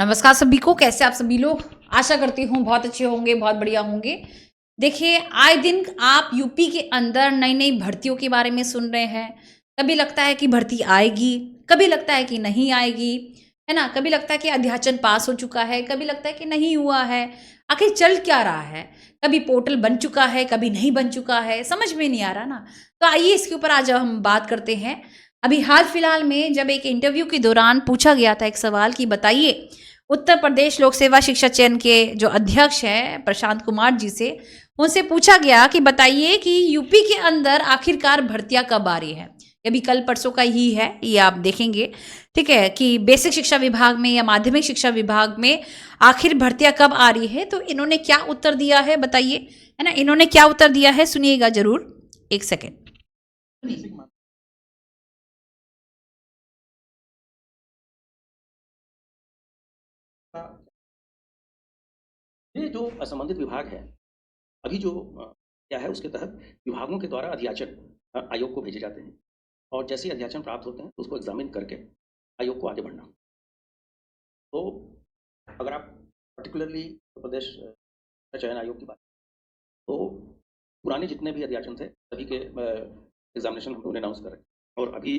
नमस्कार सभी को, कैसे आप सभी लोग। आशा करती हूँ बहुत अच्छे होंगे, बहुत बढ़िया होंगे। देखिए, आए दिन आप यूपी के अंदर नई नई भर्तियों के बारे में सुन रहे हैं। कभी लगता है कि भर्ती आएगी, कभी लगता है कि नहीं आएगी, है ना। कभी लगता है कि अध्याचन पास हो चुका है, कभी लगता है कि नहीं हुआ है। आखिर चल क्या रहा है? कभी पोर्टल बन चुका है, कभी नहीं बन चुका है, समझ में नहीं आ रहा ना। तो आइए इसके ऊपर आज हम बात करते हैं। अभी हाल फिलहाल में जब एक इंटरव्यू के दौरान पूछा गया था एक सवाल कि बताइए, उत्तर प्रदेश लोक सेवा शिक्षा चयन के जो अध्यक्ष हैं प्रशांत कुमार जी से, उनसे पूछा गया कि बताइए कि यूपी के अंदर आखिरकार भर्तियां कब आ रही है। अभी कल परसों का ही है, ये आप देखेंगे, ठीक है, कि बेसिक शिक्षा विभाग में या माध्यमिक शिक्षा विभाग में आखिर भर्तियां कब आ रही है। तो इन्होंने क्या उत्तर दिया है बताइए, है ना। इन्होंने क्या उत्तर दिया है सुनिएगा जरूर, एक सेकेंड। ये जो असंबंधित विभाग है, अभी जो क्या है उसके तहत विभागों के द्वारा अध्याचन आयोग को भेजे जाते हैं और जैसे ही अध्याचन प्राप्त होते हैं तो उसको एग्जामिन करके आयोग को आगे बढ़ना। तो अगर आप पर्टिकुलरली उत्तर प्रदेश चयन आयोग की बात, तो पुराने जितने भी अध्याचन थे सभी के एग्जामिनेशन हम लोगों ने अनाउंस कर रखे और अभी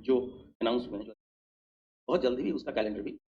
जो अनाउंस हुए हैं, जो बहुत जल्दी ही उसका कैलेंडर भी।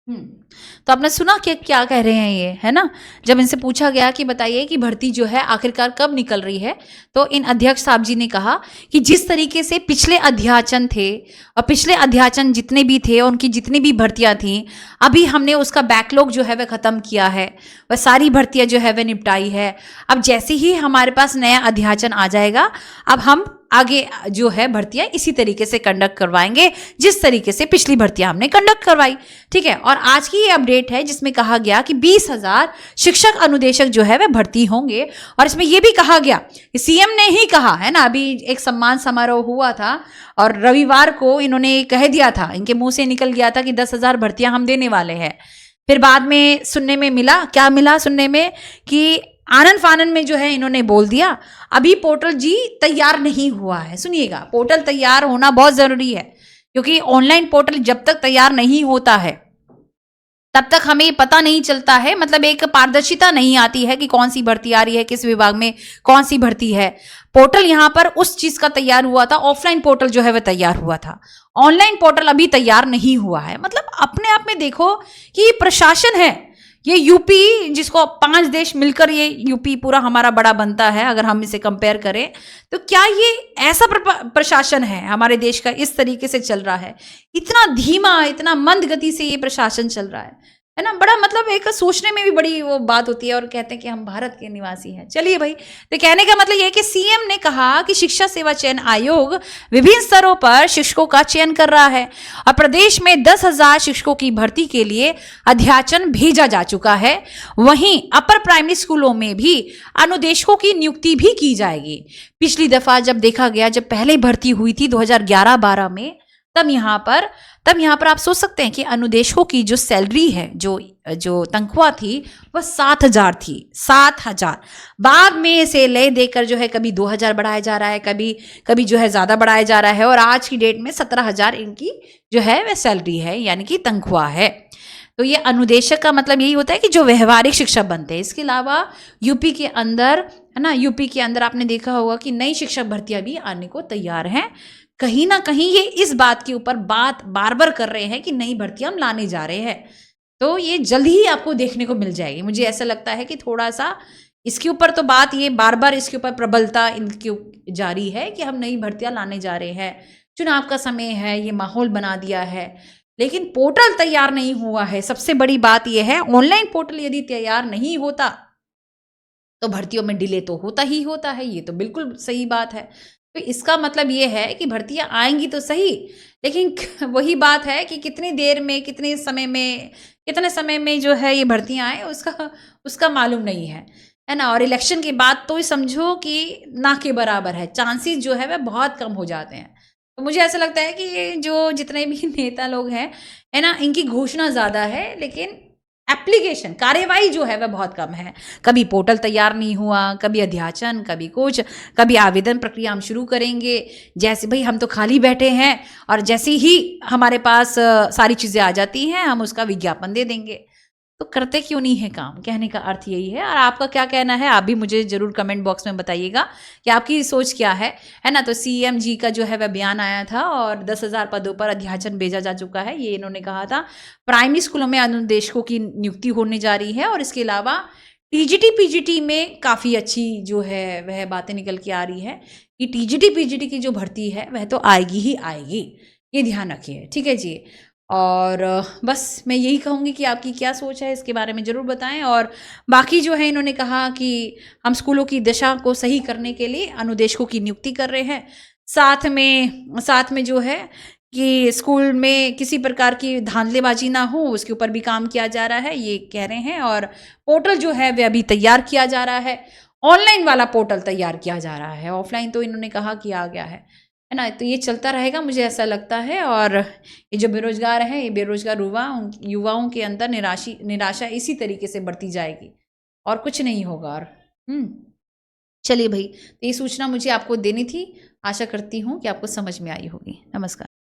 तो आपने सुना कि क्या कह रहे हैं ये, है ना। जब इनसे पूछा गया कि बताइए कि भर्ती जो है आखिरकार कब निकल रही है, तो इन अध्यक्ष साहब जी ने कहा कि जिस तरीके से पिछले अध्याचन थे और पिछले अध्याचन जितने भी थे, उनकी जितनी भी भर्तियां थी, अभी हमने उसका बैकलॉग जो है वह खत्म किया है, वह सारी भर्तियां जो है वह निपटाई है। अब जैसे ही हमारे पास नया अध्याचन आ जाएगा, अब हम आगे जो है भर्तियां इसी तरीके से कंडक्ट करवाएंगे जिस तरीके से पिछली भर्तियां हमने कंडक्ट करवाई, ठीक है। और आज की ये अपडेट है जिसमें कहा गया कि 20,000 शिक्षक अनुदेशक जो है वह भर्ती होंगे। और इसमें यह भी कहा गया कि सीएम ने ही कहा है ना, अभी एक सम्मान समारोह हुआ था और रविवार को इन्होंने कह दिया था, इनके मुंह से निकल गया था कि 10,000 भर्तियां हम देने वाले हैं। फिर बाद में सुनने में मिला, क्या मिला सुनने में, कि आनन फानन में जो है इन्होंने बोल दिया अभी पोर्टल जी तैयार नहीं हुआ है। सुनिएगा, पोर्टल तैयार होना बहुत जरूरी है, क्योंकि ऑनलाइन पोर्टल जब तक तैयार नहीं होता है तब तक हमें पता नहीं चलता है, मतलब एक पारदर्शिता नहीं आती है कि कौन सी भर्ती आ रही है, किस विभाग में कौन सी भर्ती है। पोर्टल यहां पर उस चीज का तैयार हुआ था, ऑफलाइन पोर्टल जो है वह तैयार हुआ था, ऑनलाइन पोर्टल अभी तैयार नहीं हुआ है। मतलब अपने आप में देखो कि प्रशासन है ये यूपी, जिसको 5 देश मिलकर ये यूपी पूरा हमारा बड़ा बनता है, अगर हम इसे कंपेयर करें, तो क्या ये ऐसा प्रशासन है हमारे देश का इस तरीके से चल रहा है? इतना धीमा, इतना मंद गति से ये प्रशासन चल रहा है ना। बड़ा मतलब एक सोचने में भी बड़ी वो बात होती है, और कहते हैं कि हम भारत के निवासी हैं। चलिए भाई, तो कहने का मतलब ये है कि सीएम ने कहा कि शिक्षा सेवा चयन आयोग विभिन्न स्तरों पर शिक्षकों का चयन कर रहा है और प्रदेश में 10,000 शिक्षकों की भर्ती के लिए अध्याचन भेजा जा चुका है। वहीं अपर प्राइमरी स्कूलों में भी अनुदेशकों की नियुक्ति भी की जाएगी। पिछली दफा जब देखा गया, जब पहले भर्ती हुई थी 2011-12 में, तब यहाँ पर आप सोच सकते हैं कि अनुदेशकों की जो सैलरी है, जो तनख्वाह थी, वह 7,000 थी। 7,000 बाद में इसे ले देकर जो है कभी 2,000 बढ़ाया जा रहा है, कभी जो है ज्यादा बढ़ाया जा रहा है, और आज की डेट में 17,000 इनकी जो है वह सैलरी है, यानी कि तनख्वाह है। तो ये अनुदेशक का मतलब यही होता है कि जो व्यवहारिक शिक्षक बनते हैं। इसके अलावा यूपी के अंदर, है ना, यूपी के अंदर आपने देखा होगा कि नई शिक्षक भर्तियां भी आने को तैयार हैं। कहीं ना कहीं ये इस बात के ऊपर बात बार बार कर रहे हैं कि नई भर्तियां हम लाने जा रहे हैं, तो ये जल्द ही आपको देखने को मिल जाएगी। मुझे ऐसा लगता है कि थोड़ा सा इसके ऊपर तो बात, ये बार बार इसके ऊपर प्रबलता इनकी जारी है कि हम नई भर्तियां लाने जा रहे हैं, चुनाव का समय है, ये माहौल बना दिया है। लेकिन पोर्टल तैयार नहीं हुआ है। सबसे बड़ी बात यह है, ऑनलाइन पोर्टल यदि तैयार नहीं होता तो भर्तियों में डिले तो होता ही होता है, ये तो बिल्कुल सही बात है। तो इसका मतलब ये है कि भर्तियां आएंगी तो सही, लेकिन वही बात है कि कितनी देर में, कितने समय में जो है ये भर्तियां आए, उसका मालूम नहीं है ना। और इलेक्शन के बाद तो समझो कि ना के बराबर है, चांसेस जो है वह बहुत कम हो जाते हैं। तो मुझे ऐसा लगता है कि ये जो जितने भी नेता लोग हैं, है ना, इनकी घोषणा ज़्यादा है, लेकिन एप्लीकेशन कार्यवाही जो है वह बहुत कम है। कभी पोर्टल तैयार नहीं हुआ, कभी अध्याचन, कभी कुछ, कभी आवेदन प्रक्रिया हम शुरू करेंगे, जैसे भाई हम तो खाली बैठे हैं और जैसे ही हमारे पास सारी चीज़ें आ जाती हैं हम उसका विज्ञापन दे देंगे। तो करते क्यों नहीं है काम, कहने का अर्थ यही है। और आपका क्या कहना है आप भी मुझे ज़रूर कमेंट बॉक्स में बताइएगा कि आपकी सोच क्या है ना। तो सीएम जी का जो है वह बयान आया था और 10,000 पदों पर अध्याचन भेजा जा चुका है, ये इन्होंने कहा था। प्राइमरी स्कूलों में अनुदेशकों की नियुक्ति होने जा रही है और इसके अलावा टीजीटी पीजीटी में काफ़ी अच्छी जो है वह बातें निकल के आ रही है कि टीजीटी पीजीटी की जो भर्ती है वह तो आएगी ही आएगी, ये ध्यान रखिए, ठीक है जी। और बस मैं यही कहूँगी कि आपकी क्या सोच है इसके बारे में ज़रूर बताएं। और बाकी जो है इन्होंने कहा कि हम स्कूलों की दशा को सही करने के लिए अनुदेशकों की नियुक्ति कर रहे हैं, साथ में जो है कि स्कूल में किसी प्रकार की धांधलेबाजी ना हो उसके ऊपर भी काम किया जा रहा है, ये कह रहे हैं। और पोर्टल जो है वह अभी तैयार किया जा रहा है, ऑनलाइन वाला पोर्टल तैयार किया जा रहा है, ऑफलाइन तो इन्होंने कहा कि आ गया है ना। तो ये चलता रहेगा मुझे ऐसा लगता है। और ये जो बेरोजगार हैं, ये बेरोजगार युवाओं के अंदर निराशा इसी तरीके से बढ़ती जाएगी और कुछ नहीं होगा। और चलिए भाई, तो ये सूचना मुझे आपको देनी थी, आशा करती हूँ कि आपको समझ में आई होगी। नमस्कार।